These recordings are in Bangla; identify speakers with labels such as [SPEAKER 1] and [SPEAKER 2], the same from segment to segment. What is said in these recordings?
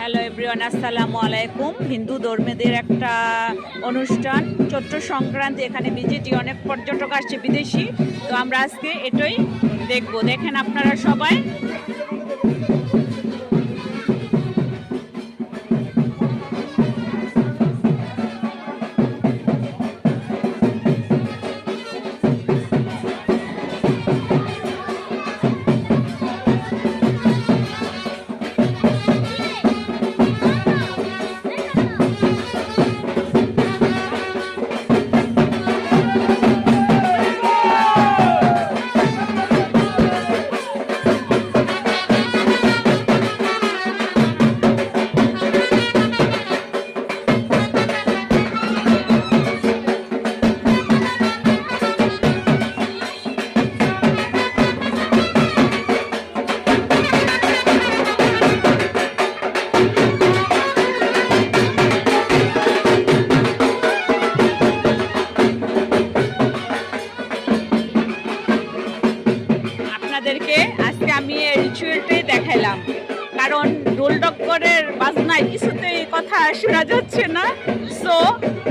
[SPEAKER 1] হ্যালো এভরিওয়ান, আসসালামু আলাইকুম। হিন্দু ধর্মীদের একটা অনুষ্ঠান চৈত্র সংক্রান্তি। এখানে বিজেটি অনেক পর্যটক আসছে বিদেশি, তো আমরা আজকে এটাই দেখব। দেখেন আপনারা সবাই। আপনাদেরকে আজকে আমি এই রিচুয়ালটাই দেখাইলাম, কারণ ঢোল ডক্করের বাজনায় কিছুতেই কথা শোনা যাচ্ছে না। সো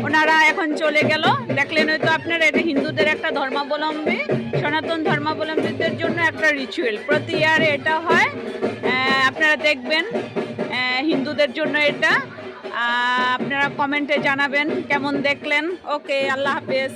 [SPEAKER 1] ওনারা এখন চলে গেল। দেখলেন হয়তো আপনারা, এটা হিন্দুদের একটা ধর্মাবলম্বী, সনাতন ধর্মাবলম্বীদের জন্য একটা রিচুয়াল। প্রতি ইয়ারে এটা হয়। আপনারা দেখবেন হিন্দুদের জন্য এটা। আপনারা কমেন্টে জানাবেন কেমন দেখলেন। ওকে, আল্লাহ হাফেজ।